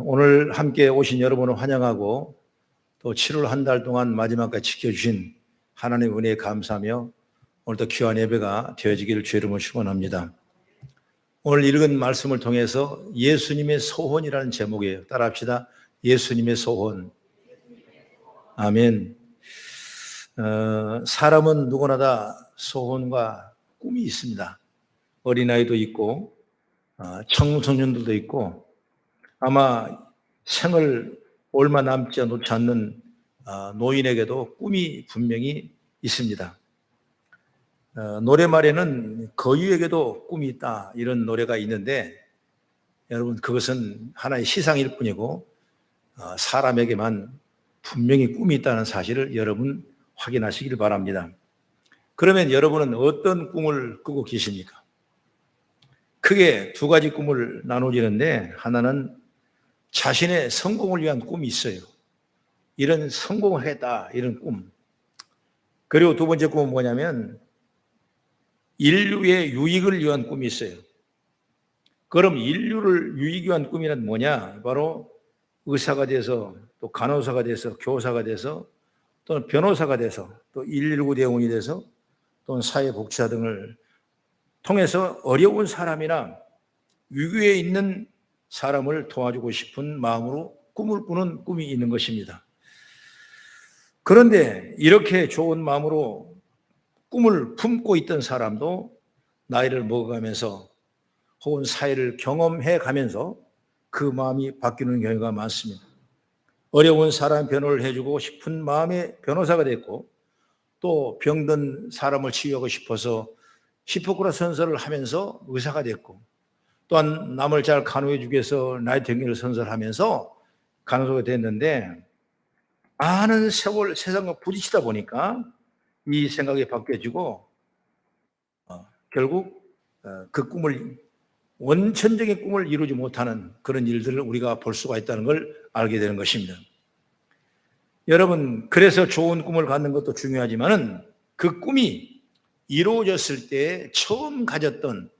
오늘 함께 오신 여러분을 환영하고 또 7월 한 달 동안 마지막까지 지켜주신 하나님 은혜에 감사하며 오늘도 귀한 예배가 되어지기를 주의 이름으로 축원합니다. 오늘 읽은 말씀을 통해서 예수님의 소원이라는 제목이에요. 따라합시다. 예수님의 소원. 아멘. 사람은 누구나 다 소원과 꿈이 있습니다. 어린아이도 있고 청소년들도 있고 아마 생을 얼마 남지 놓지 않는 노인에게도 꿈이 분명히 있습니다. 노래말에는 거유에게도 꿈이 있다 이런 노래가 있는데 여러분 그것은 하나의 시상일 뿐이고 사람에게만 분명히 꿈이 있다는 사실을 여러분 확인하시길 바랍니다. 그러면 여러분은 어떤 꿈을 꾸고 계십니까? 크게 두 가지 꿈을 나누지는데 하나는 자신의 성공을 위한 꿈이 있어요. 이런 성공을 하겠다 이런 꿈. 그리고 두 번째 꿈은 뭐냐면 인류의 유익을 위한 꿈이 있어요. 그럼 인류를 유익 위한 꿈이란 뭐냐? 바로 의사가 돼서 또 간호사가 돼서 교사가 돼서 또는 변호사가 돼서 또 119 대원이 돼서 또는 사회복지사 등을 통해서 어려운 사람이나 위기에 있는 사람을 도와주고 싶은 마음으로 꿈을 꾸는 꿈이 있는 것입니다. 그런데 이렇게 좋은 마음으로 꿈을 품고 있던 사람도 나이를 먹어가면서 혹은 사회를 경험해 가면서 그 마음이 바뀌는 경우가 많습니다. 어려운 사람 변호를 해주고 싶은 마음에 변호사가 됐고 또 병든 사람을 치유하고 싶어서 히포크라테스 선서를 하면서 의사가 됐고 또한 남을 잘 간호해 주기 위해서 나이팅게일 선서를 하면서 간호사가 됐는데 많은 세월 세상과 부딪히다 보니까 이 생각이 바뀌어지고 결국 그 꿈을 원천적인 꿈을 이루지 못하는 그런 일들을 우리가 볼 수가 있다는 걸 알게 되는 것입니다. 여러분 그래서 좋은 꿈을 갖는 것도 중요하지만은 그 꿈이 이루어졌을 때 처음 가졌던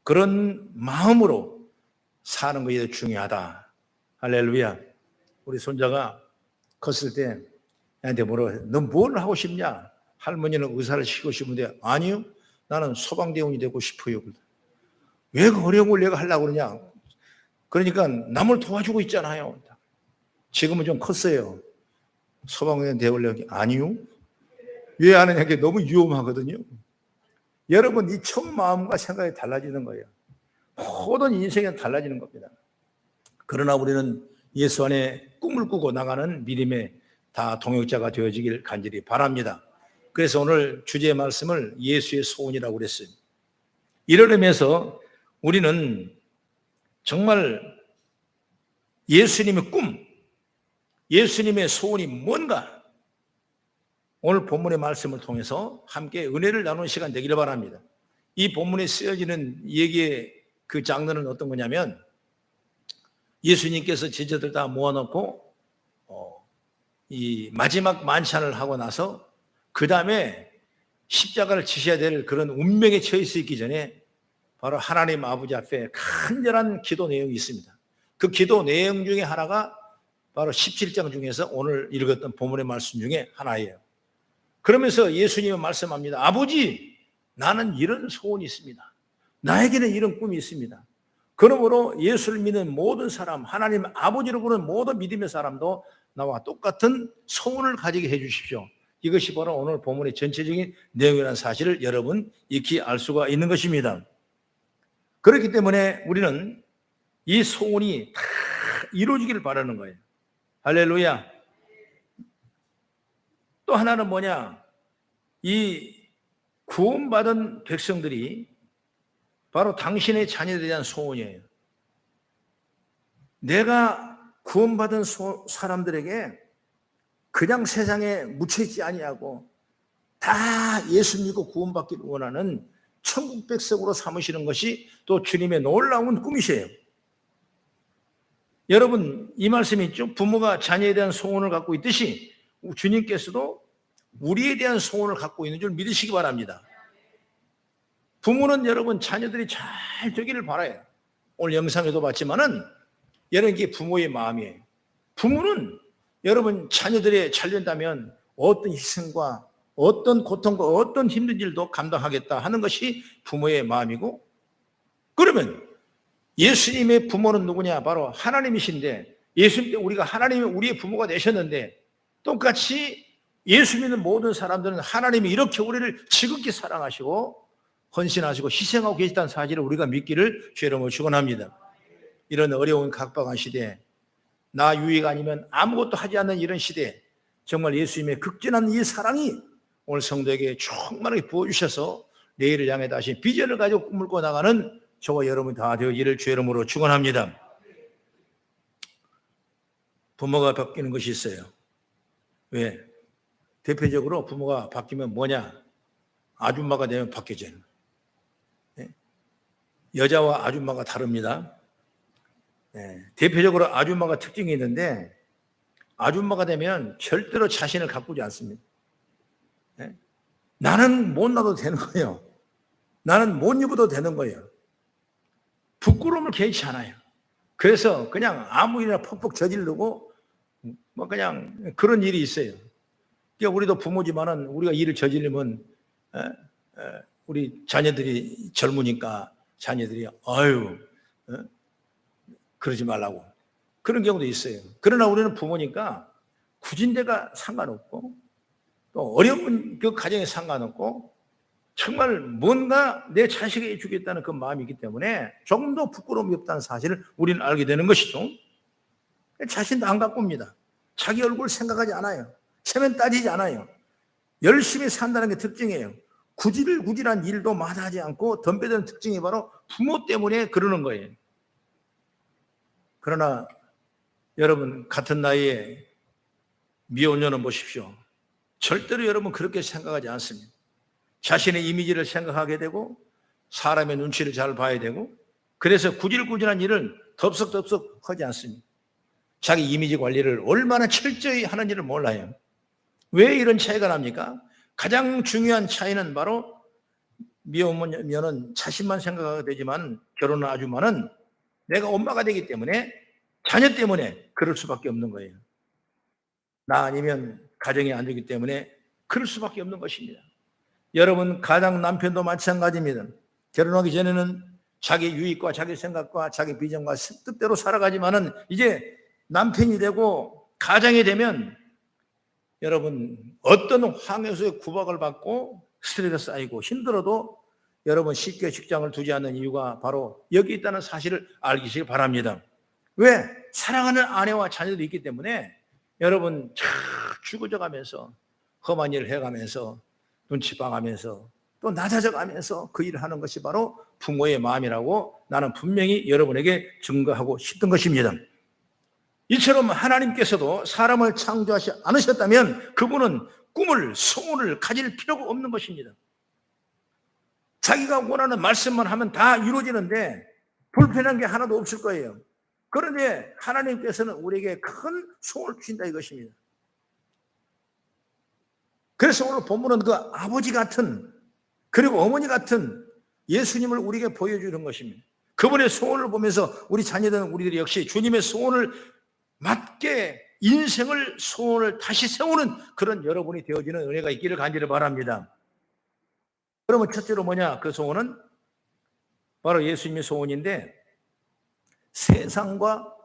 그런 마음으로 사는 것이 중요하다. 할렐루야. 우리 손자가 컸을 때 나한테 물어봐요. 너 뭘 하고 싶냐? 할머니는 의사를 시키고 싶은데 아니요. 나는 소방대원이 되고 싶어요. 왜 그 어려운 걸 내가 하려고 그러냐? 그러니까 남을 도와주고 있잖아요. 지금은 좀 컸어요. 소방대원 되려고 아니요. 왜 안 하냐? 게 너무 위험하거든요. 여러분 이 처음 마음과 생각이 달라지는 거예요. 모든 인생이 달라지는 겁니다. 그러나 우리는 예수 안에 꿈을 꾸고 나가는 믿음의 다 동역자가 되어지길 간절히 바랍니다. 그래서 오늘 주제의 말씀을 예수의 소원이라고 그랬어요. 이런 의미에서 우리는 정말 예수님의 꿈, 예수님의 소원이 뭔가 오늘 본문의 말씀을 통해서 함께 은혜를 나누는 시간 되기를 바랍니다. 이 본문에 쓰여지는 얘기의 그 장르는 어떤 거냐면 예수님께서 제자들 다 모아놓고 이 마지막 만찬을 하고 나서 그 다음에 십자가를 지셔야 될 그런 운명에 처해 있기 전에 바로 하나님 아버지 앞에 간절한 기도 내용이 있습니다. 그 기도 내용 중에 하나가 바로 17장 중에서 오늘 읽었던 본문의 말씀 중에 하나예요. 그러면서 예수님은 말씀합니다. 아버지, 나는 이런 소원이 있습니다. 나에게는 이런 꿈이 있습니다. 그러므로 예수를 믿는 모든 사람, 하나님 아버지로 부르는 모든 믿음의 사람도 나와 똑같은 소원을 가지게 해 주십시오. 이것이 바로 오늘 본문의 전체적인 내용이라는 사실을 여러분 익히 알 수가 있는 것입니다. 그렇기 때문에 우리는 이 소원이 다 이루어지기를 바라는 거예요. 할렐루야. 또 하나는 뭐냐? 이 구원받은 백성들이 바로 당신의 자녀들에 대한 소원이에요. 내가 구원받은 사람들에게 그냥 세상에 묻혀있지 아니하고 다 예수 믿고 구원받기를 원하는 천국 백성으로 삼으시는 것이 또 주님의 놀라운 꿈이세요. 여러분 이 말씀이 있죠. 부모가 자녀에 대한 소원을 갖고 있듯이 주님께서도 우리에 대한 소원을 갖고 있는 줄 믿으시기 바랍니다. 부모는 여러분 자녀들이 잘 되기를 바라요. 오늘 영상에도 봤지만은 여러분, 이게 부모의 마음이에요. 부모는 여러분 자녀들이 잘 된다면 어떤 희생과 어떤 고통과 어떤 힘든 일도 감당하겠다 하는 것이 부모의 마음이고, 그러면 예수님의 부모는 누구냐? 바로 하나님이신데, 예수님 때 우리가 하나님이 우리의 부모가 되셨는데, 똑같이 예수 믿는 모든 사람들은 하나님이 이렇게 우리를 지극히 사랑하시고 헌신하시고 희생하고 계시다는 사실을 우리가 믿기를 주의 이름으로 축원합니다. 이런 어려운 각박한 시대에, 나 유익 아니면 아무것도 하지 않는 이런 시대에 정말 예수님의 극진한 이 사랑이 오늘 성도에게 충만하게 부어주셔서 내일을 향해 다시 비전을 가지고 꿈을 꿔 나가는 저와 여러분이 다 되어지기를 주의 이름으로 축원합니다. 부모가 바뀌는 것이 있어요. 왜? 대표적으로 부모가 바뀌면 뭐냐? 아줌마가 되면 바뀌죠. 여자와 아줌마가 다릅니다. 대표적으로 아줌마가 특징이 있는데, 아줌마가 되면 절대로 자신을 가꾸지 않습니다. 나는 못 나도 되는 거예요. 나는 못 입어도 되는 거예요. 부끄러움을 개의치 않아요. 그래서 그냥 아무 일이나 퍽퍽 저지르고 뭐 그냥 그런 일이 있어요. 그러니까 우리도 부모지만은 우리가 일을 저지르면 우리 자녀들이 젊으니까 자녀들이 아유 그러지 말라고 그런 경우도 있어요. 그러나 우리는 부모니까 구진대가 상관없고 또 어려운 그 가정에 상관없고 정말 뭔가 내 자식에게 주겠다는 그 마음이기 때문에 조금 더 부끄러움이 없다는 사실을 우리는 알게 되는 것이죠. 자신도 안 가꿉니다. 자기 얼굴 생각하지 않아요. 체면 따지지 않아요. 열심히 산다는 게 특징이에요. 구질구질한 일도 마다하지 않고 덤벼드는 특징이 바로 부모 때문에 그러는 거예요. 그러나 여러분, 같은 나이에 미혼녀는 보십시오. 절대로 여러분 그렇게 생각하지 않습니다. 자신의 이미지를 생각하게 되고 사람의 눈치를 잘 봐야 되고, 그래서 구질구질한 일을 덥석덥석 하지 않습니다. 자기 이미지 관리를 얼마나 철저히 하는지를 몰라요. 왜 이런 차이가 납니까? 가장 중요한 차이는 바로 미혼녀는 자신만 생각하게 되지만 결혼한 아줌마는 내가 엄마가 되기 때문에 자녀 때문에 그럴 수밖에 없는 거예요. 나 아니면 가정이 안 되기 때문에 그럴 수밖에 없는 것입니다. 여러분, 가장 남편도 마찬가지입니다. 결혼하기 전에는 자기 유익과 자기 생각과 자기 비전과 뜻대로 살아가지만은 이제 남편이 되고 가장이 되면 여러분 어떤 황해수의 구박을 받고 스트레스 쌓이고 힘들어도 여러분 쉽게 직장을 두지 않는 이유가 바로 여기 있다는 사실을 알기시기 바랍니다. 왜? 사랑하는 아내와 자녀들이 있기 때문에 여러분 죽어져 가면서 험한 일을 해가면서 눈치 봐가면서 또 낮아져가면서 그 일을 하는 것이 바로 부모의 마음이라고 나는 분명히 여러분에게 증거하고 싶던 것입니다. 이처럼 하나님께서도 사람을 창조하지 않으셨다면 그분은 꿈을, 소원을 가질 필요가 없는 것입니다. 자기가 원하는 말씀만 하면 다 이루어지는데 불편한 게 하나도 없을 거예요. 그런데 하나님께서는 우리에게 큰 소원을 주신다 이것입니다. 그래서 오늘 본문은 그 아버지 같은 그리고 어머니 같은 예수님을 우리에게 보여주는 것입니다. 그분의 소원을 보면서 우리 자녀들은 우리들이 역시 주님의 소원을 맞게 인생을 소원을 다시 세우는 그런 여러분이 되어지는 은혜가 있기를 간절히 바랍니다. 그러면 첫째로 뭐냐? 그 소원은 바로 예수님의 소원인데 세상과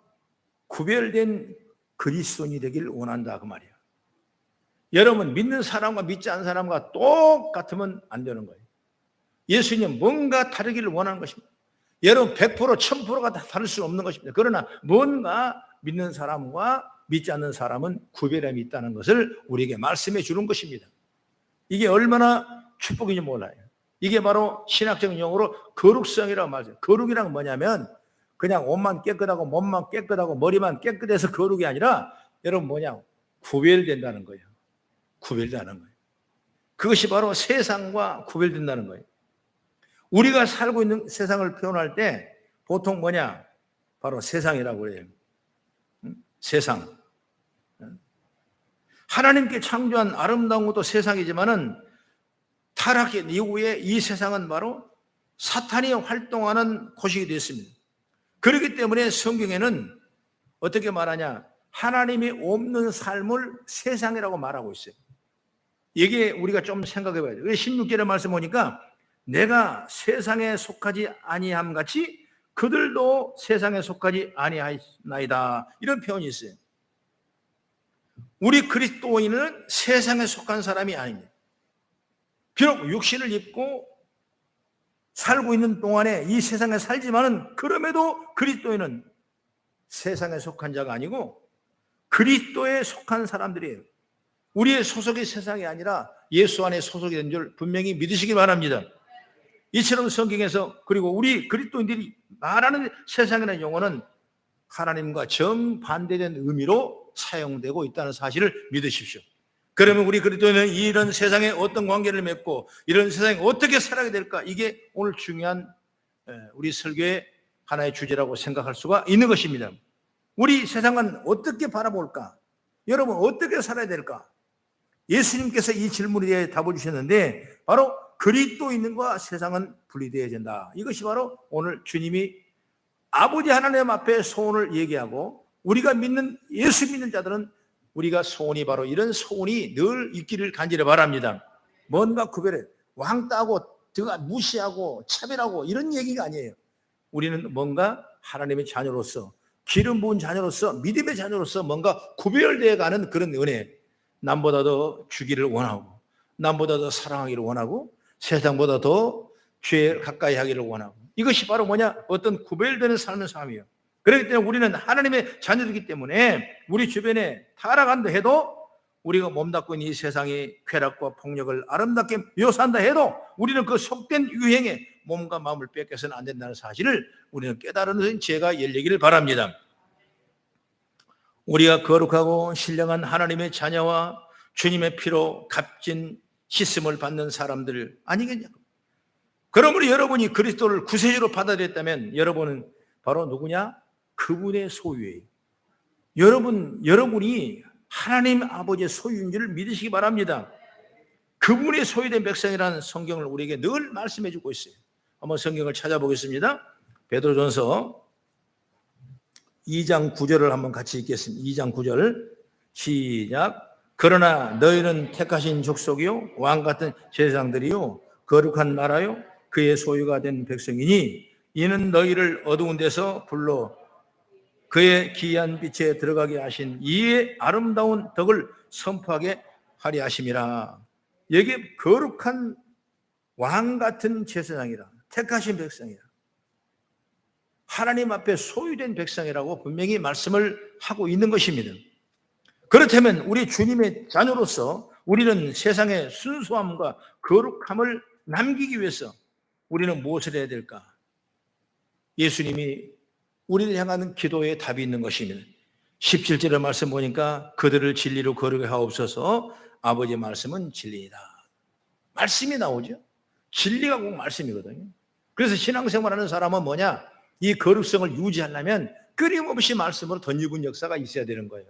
구별된 그리스도인이 되길 원한다 그 말이에요. 여러분 믿는 사람과 믿지 않는 사람과 똑같으면 안 되는 거예요. 예수님은 뭔가 다르기를 원하는 것입니다. 여러분 100% 1000%가 다 다를 수는 없는 것입니다. 그러나 뭔가 믿는 사람과 믿지 않는 사람은 구별함이 있다는 것을 우리에게 말씀해 주는 것입니다. 이게 얼마나 축복인지 몰라요. 이게 바로 신학적인 용어로 거룩성이라고 말해요. 거룩이란 뭐냐면 그냥 옷만 깨끗하고 몸만 깨끗하고 머리만 깨끗해서 거룩이 아니라 여러분 뭐냐? 구별된다는 거예요. 구별된다는 거예요. 그것이 바로 세상과 구별된다는 거예요. 우리가 살고 있는 세상을 표현할 때 보통 뭐냐? 바로 세상이라고 그래요. 세상. 하나님께 창조한 아름다운 것도 세상이지만은 타락 이후에 이 세상은 바로 사탄이 활동하는 곳이 되었습니다. 그렇기 때문에 성경에는 어떻게 말하냐? 하나님이 없는 삶을 세상이라고 말하고 있어요. 이게 우리가 좀 생각해 봐야 돼요. 16절의 말씀 보니까 내가 세상에 속하지 아니함 같이 그들도 세상에 속하지 아니하나이다. 이런 표현이 있어요. 우리 그리스도인은 세상에 속한 사람이 아닙니다. 비록 육신을 입고 살고 있는 동안에 이 세상에 살지만은 그럼에도 그리스도인은 세상에 속한 자가 아니고 그리스도에 속한 사람들이에요. 우리의 소속이 세상이 아니라 예수 안에 소속이 된 줄 분명히 믿으시기 바랍니다. 이처럼 성경에서 그리고 우리 그리스도인들이 말하는 세상이라는 용어는 하나님과 정반대된 의미로 사용되고 있다는 사실을 믿으십시오. 그러면 우리 그리스도인은 이런 세상에 어떤 관계를 맺고 이런 세상에 어떻게 살아야 될까? 이게 오늘 중요한 우리 설교의 하나의 주제라고 생각할 수가 있는 것입니다. 우리 세상은 어떻게 바라볼까? 여러분 어떻게 살아야 될까? 예수님께서 이 질문에 대해 답을 주셨는데 바로 그리스도인과 세상은 분리되어야 된다. 이것이 바로 오늘 주님이 아버지 하나님 앞에 소원을 얘기하고 우리가 믿는 예수 믿는 자들은 우리가 소원이 바로 이런 소원이 늘 있기를 간절히 바랍니다. 뭔가 구별해 왕따하고 드가 무시하고 차별하고 이런 얘기가 아니에요. 우리는 뭔가 하나님의 자녀로서 기름 부은 자녀로서 믿음의 자녀로서 뭔가 구별되어 가는 그런 은혜, 남보다 더 주기를 원하고 남보다 더 사랑하기를 원하고 세상보다 더 죄에 가까이 하기를 원하고 이것이 바로 뭐냐? 어떤 구별되는 삶의 삶이에요. 그렇기 때문에 우리는 하나님의 자녀이기 때문에 우리 주변에 타락한다 해도 우리가 몸담고 있는 이 세상의 쾌락과 폭력을 아름답게 묘사한다 해도 우리는 그 속된 유행에 몸과 마음을 뺏겨서는 안 된다는 사실을 우리는 깨달은 지혜가 열리기를 바랍니다. 우리가 거룩하고 신령한 하나님의 자녀와 주님의 피로 값진 씻음을 받는 사람들 아니겠냐고. 그러므로 여러분이 그리스도를 구세주로 받아들였다면 여러분은 바로 누구냐? 그분의 소유예요. 여러분이 하나님 아버지의 소유인 줄 믿으시기 바랍니다. 그분의 소유된 백성이라는 성경을 우리에게 늘 말씀해 주고 있어요. 한번 성경을 찾아보겠습니다. 베드로전서 2장 9절을 한번 같이 읽겠습니다. 2장 9절 시작. 그러나 너희는 택하신 족속이요 왕같은 제사장들이요 거룩한 나라요 그의 소유가 된 백성이니 이는 너희를 어두운 데서 불러 그의 기이한 빛에 들어가게 하신 이의 아름다운 덕을 선포하게 하려 하심이라. 여기 거룩한 왕같은 제사장이라 택하신 백성이라 하나님 앞에 소유된 백성이라고 분명히 말씀을 하고 있는 것입니다. 그렇다면 우리 주님의 자녀로서 우리는 세상의 순수함과 거룩함을 남기기 위해서 우리는 무엇을 해야 될까? 예수님이 우리를 향하는 기도에 답이 있는 것입니다. 17절의 말씀 보니까 그들을 진리로 거룩하게 하옵소서. 아버지의 말씀은 진리이다. 말씀이 나오죠. 진리가 꼭 말씀이거든요. 그래서 신앙생활하는 사람은 뭐냐? 이 거룩성을 유지하려면 끊임없이 말씀으로 덧입은 역사가 있어야 되는 거예요.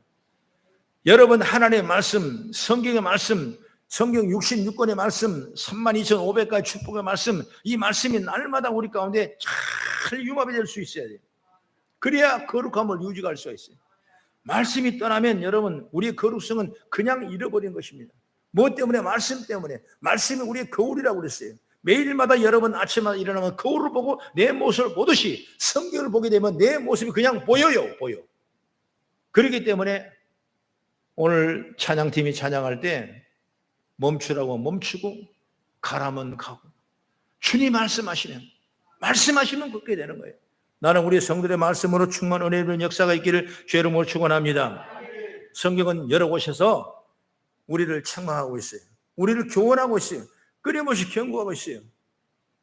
여러분 하나님의 말씀, 성경의 말씀, 성경 66권의 말씀, 32,500가지 축복의 말씀, 이 말씀이 날마다 우리 가운데 잘 융합이 될 수 있어야 돼요. 그래야 거룩함을 유지할 수가 있어요. 말씀이 떠나면 여러분 우리의 거룩성은 그냥 잃어버린 것입니다. 무엇 때문에? 말씀 때문에. 말씀이 우리의 거울이라고 그랬어요. 매일마다 여러분 아침마다 일어나면 거울을 보고 내 모습을 보듯이 성경을 보게 되면 내 모습이 그냥 보여요. 그렇기 때문에 오늘 찬양팀이 찬양할 때 멈추라고 멈추고 가라면 가고 주님 말씀하시면 걷게 되는 거예요. 나는 우리 성들의 말씀으로 충만 은혜 있는 역사가 있기를 주의 이름으로 축원합니다. 성경은 여러 곳에서 우리를 책망하고 있어요. 우리를 교훈하고 있어요. 끊임없이 경고하고 있어요.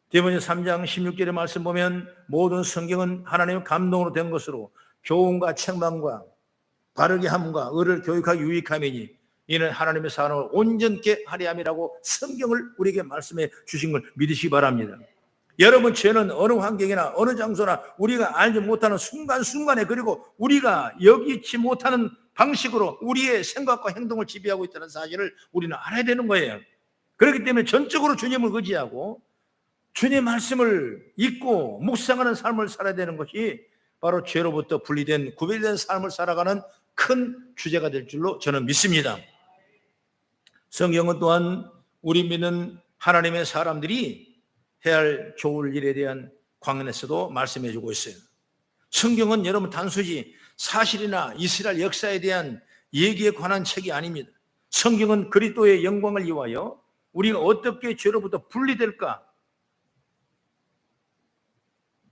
디모데 3장 16절의 말씀 보면 모든 성경은 하나님의 감동으로 된 것으로 교훈과 책망과 바르게 함과 의를 교육하기 유익함이니 이는 하나님의 사랑을 온전케 하려 함이라고 성경을 우리에게 말씀해 주신 걸 믿으시기 바랍니다. 여러분 죄는 어느 환경이나 어느 장소나 우리가 알지 못하는 순간순간에 그리고 우리가 여기지 못하는 방식으로 우리의 생각과 행동을 지배하고 있다는 사실을 우리는 알아야 되는 거예요. 그렇기 때문에 전적으로 주님을 의지하고 주님의 말씀을 읽고 묵상하는 삶을 살아야 되는 것이 바로 죄로부터 분리된 구별된 삶을 살아가는 큰 주제가 될 줄로 저는 믿습니다. 성경은 또한 우리 믿는 하나님의 사람들이 해야 할 좋을 일에 대한 관련해서도 말씀해 주고 있어요. 성경은 여러분 단순히 사실이나 이스라엘 역사에 대한 얘기에 관한 책이 아닙니다. 성경은 그리스도의 영광을 위하여 우리가 어떻게 죄로부터 분리될까,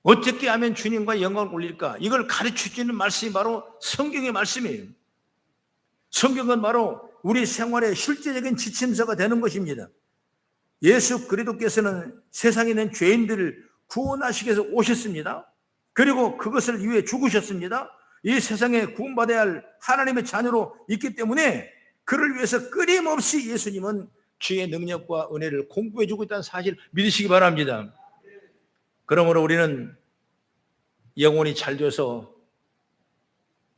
어떻게 하면 주님과 영광을 올릴까, 이걸 가르쳐주는 말씀이 바로 성경의 말씀이에요. 성경은 바로 우리 생활의 실제적인 지침서가 되는 것입니다. 예수 그리스도께서는 세상에 있는 죄인들을 구원하시기 위해서 오셨습니다. 그리고 그것을 위해 죽으셨습니다. 이 세상에 구원받아야 할 하나님의 자녀로 있기 때문에 그를 위해서 끊임없이 예수님은 주의 능력과 은혜를 공부해 주고 있다는 사실을 믿으시기 바랍니다. 그러므로 우리는 영혼이 잘 돼서,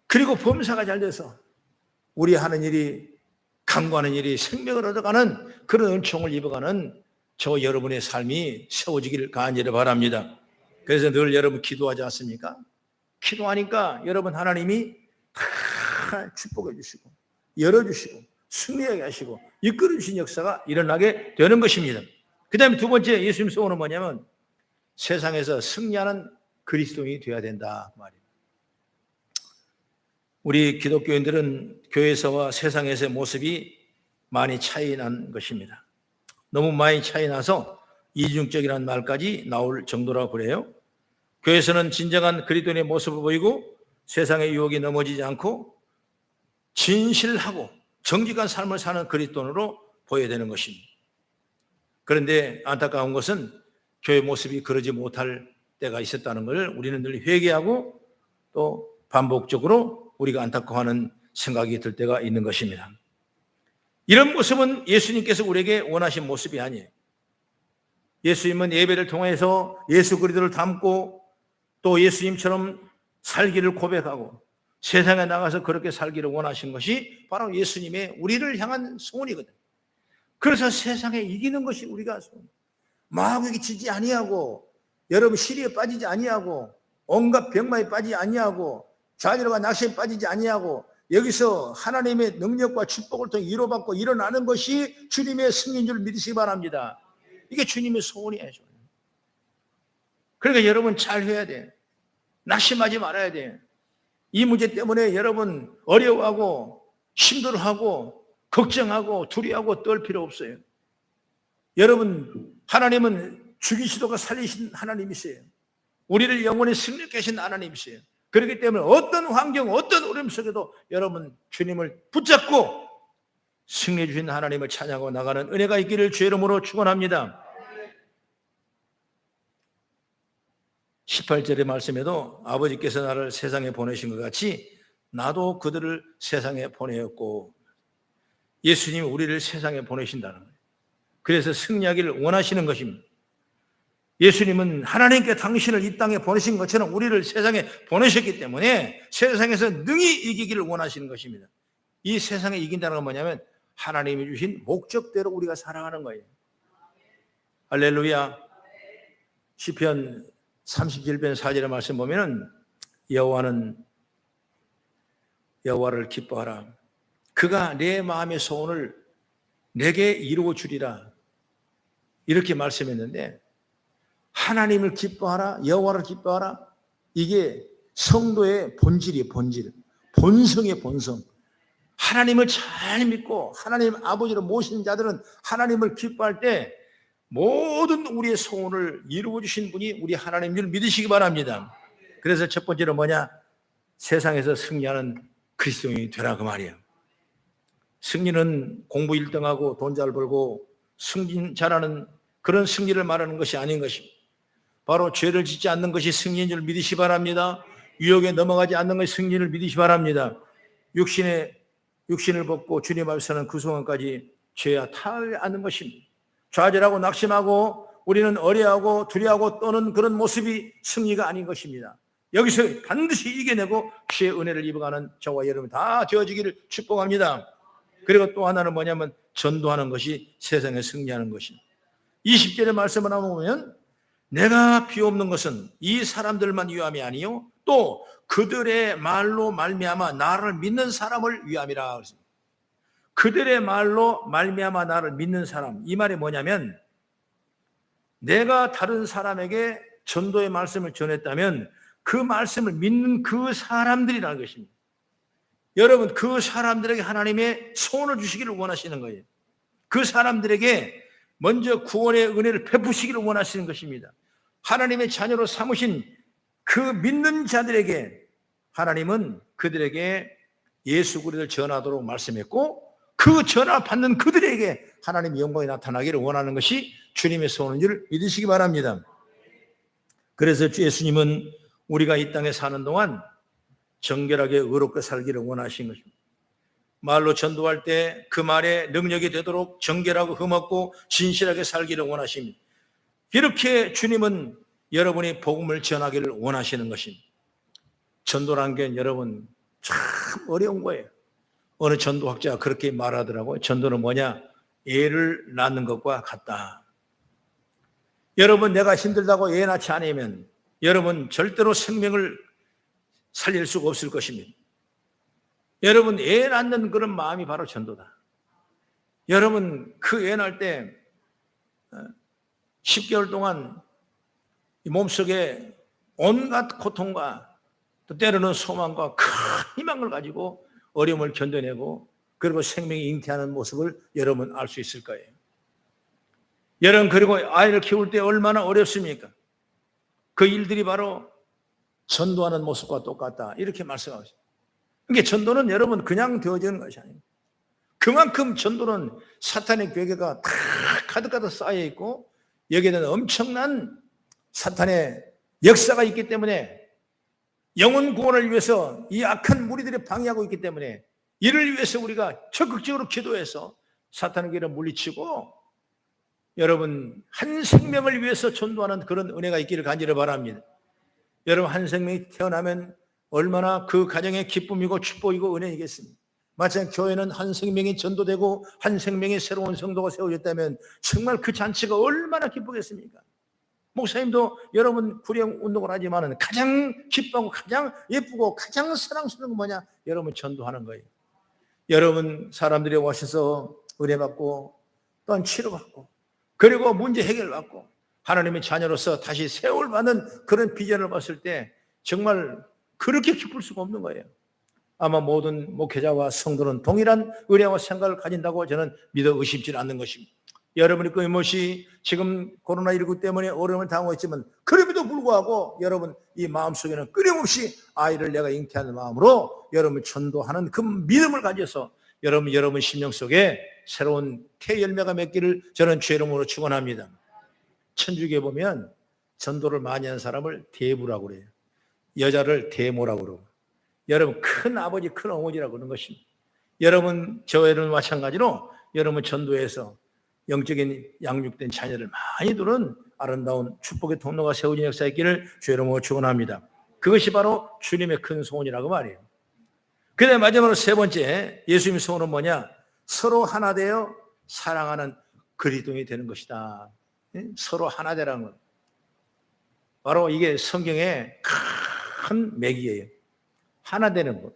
그리고 범사가 잘 돼서 우리 하는 일이, 강구하는 일이 생명을 얻어가는 그런 은총을 입어가는 저 여러분의 삶이 세워지기를 간절히 바랍니다. 그래서 늘 여러분 기도하지 않습니까? 기도하니까 여러분 하나님이 다 축복해 주시고 열어주시고 승리하게 하시고 이끌어 주신 역사가 일어나게 되는 것입니다. 그 다음에 두 번째 예수님 소원은 뭐냐면 세상에서 승리하는 그리스도인이 되어야 된다 말입니다. 우리 기독교인들은 교회에서와 세상에서의 모습이 많이 차이 난 것입니다. 너무 많이 차이 나서 이중적이라는 말까지 나올 정도라고 그래요. 교회에서는 진정한 그리스도인의 모습을 보이고 세상의 유혹에 넘어지지 않고 진실하고 정직한 삶을 사는 그리스도인으로 보여야 되는 것입니다. 그런데 안타까운 것은 교회 모습이 그러지 못할 때가 있었다는 걸 우리는 늘 회개하고 또 반복적으로 우리가 안타까워하는 생각이 들 때가 있는 것입니다. 이런 모습은 예수님께서 우리에게 원하신 모습이 아니에요. 예수님은 예배를 통해서 예수 그리스도를 닮고 또 예수님처럼 살기를 고백하고 세상에 나가서 그렇게 살기를 원하신 것이 바로 예수님의 우리를 향한 소원이거든요. 그래서 세상에 이기는 것이 우리가 소원. 마귀에게 지지 아니하고 여러분 시리에 빠지지 아니하고 온갖 병마에 빠지지 아니하고 좌절과 낙심에 빠지지 아니하고 여기서 하나님의 능력과 축복을 통해 위로받고 일어나는 것이 주님의 승리인 줄 믿으시기 바랍니다. 이게 주님의 소원이에요. 그러니까 여러분 잘 해야 돼. 낙심하지 말아야 돼. 이 문제 때문에 여러분 어려워하고 힘들어하고 걱정하고 두려워하고 떨 필요 없어요. 여러분 하나님은 죽이시도가 살리신 하나님이세요. 우리를 영원히 승리케 하신 하나님이세요. 그렇기 때문에 어떤 환경, 어떤 어려움 속에도 여러분 주님을 붙잡고 승리해 주신 하나님을 찬양하고 나가는 은혜가 있기를 주의 이름으로 축원합니다. 18절의 말씀에도 아버지께서 나를 세상에 보내신 것 같이 나도 그들을 세상에 보내었고, 예수님이 우리를 세상에 보내신다는 거예요. 그래서 승리하기를 원하시는 것입니다. 예수님은 하나님께 당신을 이 땅에 보내신 것처럼 우리를 세상에 보내셨기 때문에 세상에서 능히 이기기를 원하시는 것입니다. 이 세상에 이긴다는 건 뭐냐면 하나님이 주신 목적대로 우리가 살아가는 거예요. 할렐루야. 시편 37편 4절의 말씀 보면은 여호와를 기뻐하라. 그가 내 마음의 소원을 내게 이루어 주리라. 이렇게 말씀했는데 하나님을 기뻐하라, 여호와를 기뻐하라. 이게 성도의 본질이에요. 본성의 본성. 하나님을 잘 믿고 하나님 아버지로 모신 자들은 하나님을 기뻐할 때 모든 우리의 소원을 이루어 주신 분이 우리 하나님인 줄 믿으시기 바랍니다. 그래서 첫 번째로 뭐냐? 세상에서 승리하는 그리스도인이 되라 그 말이에요. 승리는 공부 1등하고 돈 잘 벌고 승진 잘하는 그런 승리를 말하는 것이 아닌 것입니다. 바로 죄를 짓지 않는 것이 승리인 줄 믿으시 바랍니다. 유혹에 넘어가지 않는 것이 승리를 믿으시 바랍니다. 육신을 벗고 주님 앞에 서는 그 순간까지 죄와 타협하지 않는 것입니다. 좌절하고 낙심하고 우리는 어려워하고 두려워하고 떠는 그런 모습이 승리가 아닌 것입니다. 여기서 반드시 이겨내고 주의 은혜를 입어가는 저와 여러분 다 되어지기를 축복합니다. 그리고 또 하나는 뭐냐면 전도하는 것이 세상에 승리하는 것입니다. 20절의 말씀을 한번 보면 내가 비옵는 것은 이 사람들만 위함이 아니요 또 그들의 말로 말미암아 나를 믿는 사람을 위함이라. 그들의 말로 말미암아 나를 믿는 사람, 이 말이 뭐냐면 내가 다른 사람에게 전도의 말씀을 전했다면 그 말씀을 믿는 그 사람들이라는 것입니다. 여러분, 그 사람들에게 하나님의 소원을 주시기를 원하시는 거예요. 그 사람들에게 먼저 구원의 은혜를 베푸시기를 원하시는 것입니다. 하나님의 자녀로 삼으신 그 믿는 자들에게 하나님은 그들에게 예수 그리스도를 전하도록 말씀했고, 그 전화 받는 그들에게 하나님의 영광이 나타나기를 원하는 것이 주님의 소원인 줄 믿으시기 바랍니다. 그래서 주 예수님은 우리가 이 땅에 사는 동안 정결하게 의롭게 살기를 원하신 것입니다. 말로 전도할 때 그 말에 능력이 되도록 정결하고 흠없고 진실하게 살기를 원하십니다. 이렇게 주님은 여러분이 복음을 전하기를 원하시는 것입니다. 전도라는 게 여러분 참 어려운 거예요. 어느 전도학자가 그렇게 말하더라고요. 전도는 뭐냐? 애를 낳는 것과 같다. 여러분, 내가 힘들다고 애 낳지 않으면 여러분 절대로 생명을 살릴 수가 없을 것입니다. 여러분, 애 낳는 그런 마음이 바로 전도다. 여러분, 그 애 낳을 때 10개월 동안 이 몸속에 온갖 고통과 또 때로는 소망과 큰 희망을 가지고 어려움을 견뎌내고 그리고 생명이 잉태하는 모습을 여러분 알 수 있을 거예요. 여러분, 그리고 아이를 키울 때 얼마나 어렵습니까? 그 일들이 바로 전도하는 모습과 똑같다, 이렇게 말씀하고 있습니다. 그러니까 전도는 여러분 그냥 되어지는 것이 아닙니다. 그만큼 전도는 사탄의 괴계가 다 가득가득 쌓여 있고 여기에 대한 엄청난 사탄의 역사가 있기 때문에 영혼 구원을 위해서 이 악한 무리들이 방해하고 있기 때문에 이를 위해서 우리가 적극적으로 기도해서 사탄의 길을 물리치고 여러분 한 생명을 위해서 전도하는 그런 은혜가 있기를 간절히 바랍니다. 여러분, 한 생명이 태어나면 얼마나 그 가정의 기쁨이고 축복이고 은혜이겠습니까? 마찬가지로 교회는 한 생명이 전도되고 한 생명의 새로운 성도가 세워졌다면 정말 그 잔치가 얼마나 기쁘겠습니까? 목사님도 여러분 구령 운동을 하지만 가장 기뻐하고 가장 예쁘고 가장 사랑스러운 건 뭐냐? 여러분 전도하는 거예요. 여러분 사람들이 오셔서 은혜받고 또한 치료받고 그리고 문제 해결받고 하나님의 자녀로서 다시 세월받는 그런 비전을 봤을 때 정말 그렇게 기쁠 수가 없는 거예요. 아마 모든 목회자와 성도는 동일한 의뢰와 생각을 가진다고 저는 믿어 의심치 않는 것입니다. 여러분이 끊임없이 지금 코로나19 때문에 어려움을 당하고 있지만 그럼에도 불구하고 여러분 이 마음속에는 끊임없이 아이를 내가 잉태하는 마음으로 여러분 전도하는 그 믿음을 가져서 여러분 심령 속에 새로운 태열매가 맺기를 저는 주의 이름으로 축원합니다. 천주교에 보면 전도를 많이 하는 사람을 대부라고 그래요. 여자를 대모라고 그러고 여러분 큰 아버지 큰 어머니라고 그러는 것입니다. 여러분 저희는 마찬가지로 여러분 전도에서 영적인 양육된 자녀를 많이 두는 아름다운 축복의 통로가 세워진 역사의 길을 주의 이름으로 축원합니다. 그것이 바로 주님의 큰 소원이라고 말해요. 그다음에 마지막으로 세 번째 예수님의 소원은 뭐냐? 서로 하나 되어 사랑하는 그리스도인이 되는 것이다. 서로 하나 되라는 것. 바로 이게 성경의 큰 맥이에요. 하나 되는 것.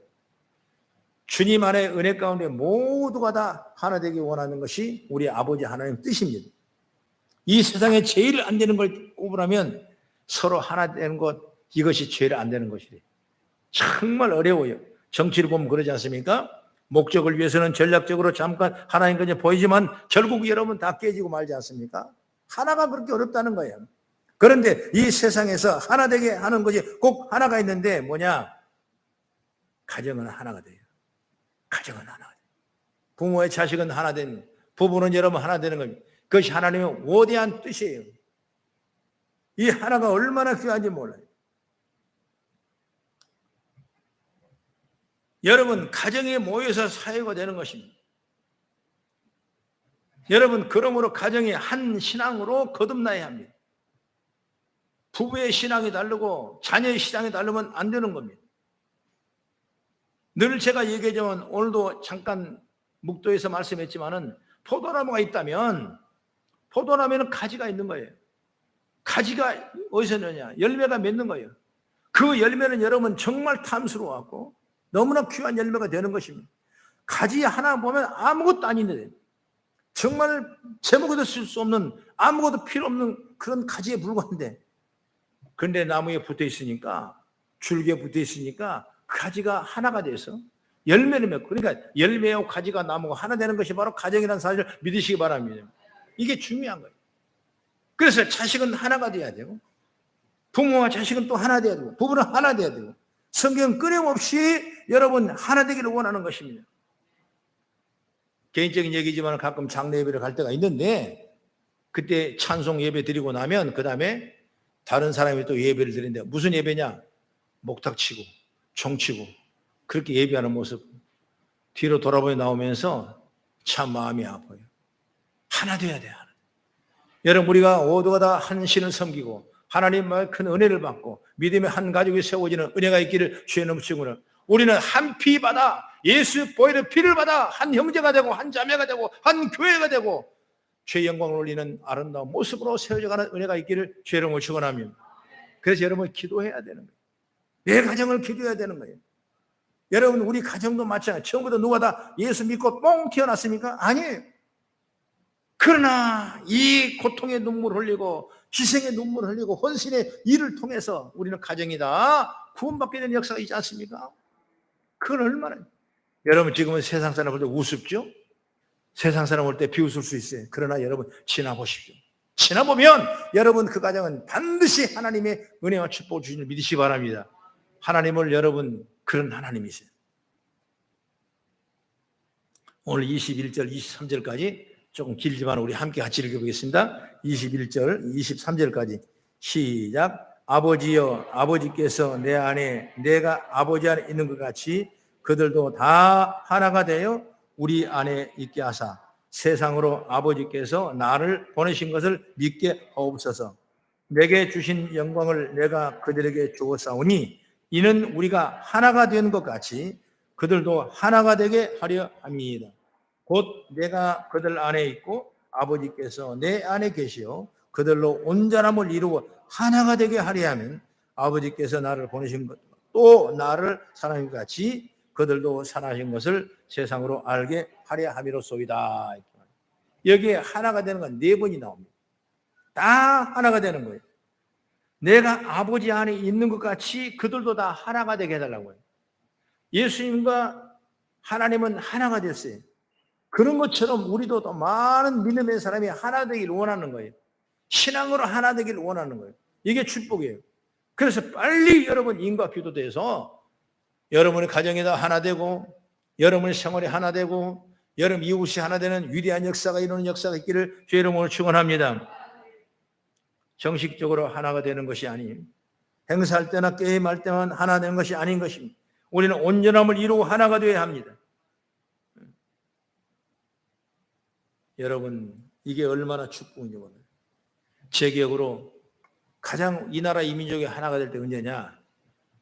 주님 안의 은혜 가운데 모두가 다 하나 되기 원하는 것이 우리 아버지 하나님 뜻입니다. 이 세상에 제일 안 되는 걸 꼽으라면 서로 하나 되는 것, 이것이 제일 안 되는 것이래요. 정말 어려워요. 정치를 보면 그러지 않습니까? 목적을 위해서는 전략적으로 잠깐 하나인 것이 보이지만 결국 여러분 다 깨지고 말지 않습니까? 하나가 그렇게 어렵다는 거예요. 그런데 이 세상에서 하나 되게 하는 것이 꼭 하나가 있는데 뭐냐? 가정은 하나가 돼요. 가정은 하나. 부모의 자식은 하나 되는, 부부는 여러분 하나 되는 겁니다. 그것이 하나님의 위대한 뜻이에요. 이 하나가 얼마나 귀한지 몰라요. 여러분 가정에 모여서 사회가 되는 것입니다. 여러분 그러므로 가정이 한 신앙으로 거듭나야 합니다. 부부의 신앙이 다르고 자녀의 신앙이 다르면 안 되는 겁니다. 늘 제가 얘기하지만 오늘도 잠깐 묵도에서 말씀했지만은 포도나무가 있다면 포도나무에는 가지가 있는 거예요. 가지가 어디서 나냐? 열매가 맺는 거예요. 그 열매는 여러분 정말 탐스러워갖고 너무나 귀한 열매가 되는 것입니다. 가지 하나 보면 아무것도 아닌데 정말 제목에도 쓸 수 없는 아무것도 필요 없는 그런 가지에 불과한데 그런데 나무에 붙어 있으니까 줄기에 붙어 있으니까 가지가 하나가 돼서 열매를 맺고 그러니까 열매와 가지가 나무가 하나 되는 것이 바로 가정이라는 사실을 믿으시기 바랍니다. 이게 중요한 거예요. 그래서 자식은 하나가 돼야 되고 부모와 자식은 또 하나 돼야 되고 부부는 하나 돼야 되고 성경은 끊임없이 여러분 하나 되기를 원하는 것입니다. 개인적인 얘기지만 가끔 장례 예배를 갈 때가 있는데 그때 찬송 예배 드리고 나면 그 다음에 다른 사람이 또 예배를 드리는데 무슨 예배냐? 목탁 치고 종치고 그렇게 예배하는 모습 뒤로 돌아보니 나오면서 참 마음이 아파요. 하나 돼야 돼. 하나. 여러분 우리가 모두가 다 한 신을 섬기고 하나님의 큰 은혜를 받고 믿음의 한 가족이 세워지는 은혜가 있기를 주의 넘치고는 우리는 한 피 받아 예수 보혈의 피를 받아 한 형제가 되고 한 자매가 되고 한 교회가 되고 주의 영광을 올리는 아름다운 모습으로 세워져가는 은혜가 있기를 주의 이름으로 축원합니다. 그래서 여러분 기도해야 되는 거예요. 내 가정을 기도해야 되는 거예요. 여러분 우리 가정도 마찬가지예요. 처음부터 누가 다 예수 믿고 뻥 튀어났습니까? 아니에요. 그러나 이 고통의 눈물 흘리고 희생의 눈물 흘리고 헌신의 일을 통해서 우리는 가정이 다 구원받게 되는 역사가 있지 않습니까? 그건 얼마나 여러분 지금은 세상 사람 볼 때 우습죠? 세상 사람 볼 때 비웃을 수 있어요. 그러나 여러분 지나보십시오. 지나보면 여러분 그 가정은 반드시 하나님의 은혜와 축복을 주시는 믿으시기 바랍니다. 하나님을 여러분 그런 하나님이세요. 오늘 21절 23절까지 조금 길지만 우리 함께 같이 읽어보겠습니다. 21절 23절까지 시작. 아버지여 아버지께서 내 안에 내가 아버지 안에 있는 것 같이 그들도 다 하나가 되어 우리 안에 있게 하사 세상으로 아버지께서 나를 보내신 것을 믿게 하옵소서. 내게 주신 영광을 내가 그들에게 주었사오니 이는 우리가 하나가 된 것 같이 그들도 하나가 되게 하려 함이니이다. 곧 내가 그들 안에 있고 아버지께서 내 안에 계시어 그들로 온전함을 이루어 하나가 되게 하려 하면 아버지께서 나를 보내신 것 또 나를 사랑한 것 같이 그들도 사랑하신 것을 세상으로 알게 하려 함이로소이다. 여기에 하나가 되는 건 4번이 나옵니다. 다 하나가 되는 거예요. 내가 아버지 안에 있는 것 같이 그들도 다 하나가 되게 해달라고요. 예수님과 하나님은 하나가 됐어요. 그런 것처럼 우리도 더 많은 믿음의 사람이 하나 되기를 원하는 거예요. 신앙으로 하나 되기를 원하는 거예요. 이게 축복이에요. 그래서 빨리 여러분 인과 기도돼서 여러분의 가정이 다 하나 되고 여러분의 생활이 하나 되고 여러분 이웃이 하나 되는 위대한 역사가 이루는 역사가 있기를 주의 이름으로 축원합니다. 정식적으로 하나가 되는 것이 아닌 행사할 때나 게임할 때만 하나 되는 것이 아닌 것입니다. 우리는 온전함을 이루고 하나가 되어야 합니다. 여러분 이게 얼마나 축복인지 몰라요. 제 기억으로 가장 이 나라 이 민족이 하나가 될 때 언제냐?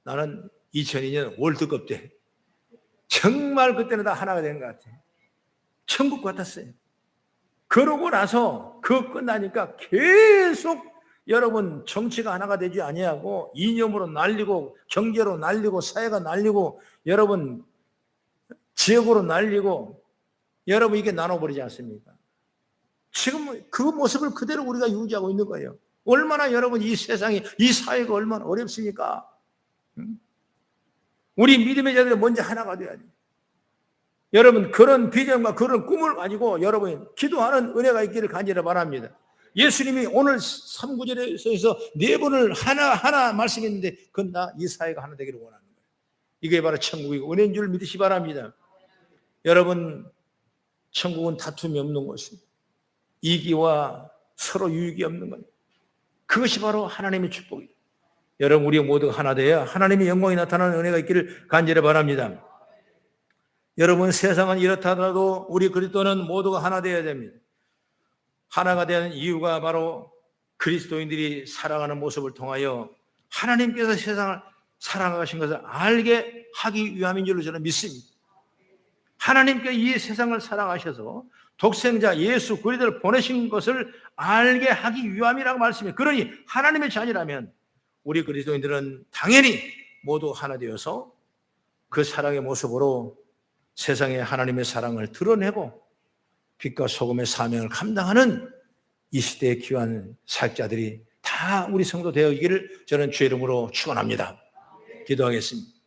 나는 2002년 월드컵 때 정말 그때는 다 하나가 된 것 같아요. 천국 같았어요. 그러고 나서 그거 끝나니까 계속 여러분 정치가 하나가 되지 아니하고 이념으로 날리고 경제로 날리고 사회가 날리고 여러분 지역으로 날리고 여러분 이게 나눠버리지 않습니까? 지금 그 모습을 그대로 우리가 유지하고 있는 거예요. 얼마나 여러분 이 세상이 이 사회가 얼마나 어렵습니까? 우리 믿음의 자들이 먼저 하나가 돼야 돼요. 여러분 그런 비전과 그런 꿈을 가지고 여러분이 기도하는 은혜가 있기를 간절히 바랍니다. 예수님이 오늘 3구절에서 4번을 하나 말씀했는데 그건 다 이 사회가 하나 되기를 원하는 거예요. 이게 바로 천국의 은혜인 줄 믿으시 바랍니다. 여러분 천국은 다툼이 없는 곳입니다. 이기와 서로 유익이 없는 겁니다. 그것이 바로 하나님의 축복이에요. 여러분 우리 모두가 하나 되어야 하나님의 영광이 나타나는 은혜가 있기를 간절히 바랍니다. 여러분 세상은 이렇다 하더라도 우리 그리스도는 모두가 하나 되어야 됩니다. 하나가 되는 이유가 바로 그리스도인들이 살아가는 모습을 통하여 하나님께서 세상을 사랑하신 것을 알게 하기 위함인 줄로 저는 믿습니다. 하나님께 이 세상을 사랑하셔서 독생자 예수 그리스도를 보내신 것을 알게 하기 위함이라고 말씀해요. 그러니 하나님의 자녀라면 우리 그리스도인들은 당연히 모두 하나 되어서 그 사랑의 모습으로 세상에 하나님의 사랑을 드러내고 빛과 소금의 사명을 감당하는 이 시대의 귀한 사역자들이 다 우리 성도 되어지기를 저는 주의 이름으로 축원합니다. 기도하겠습니다.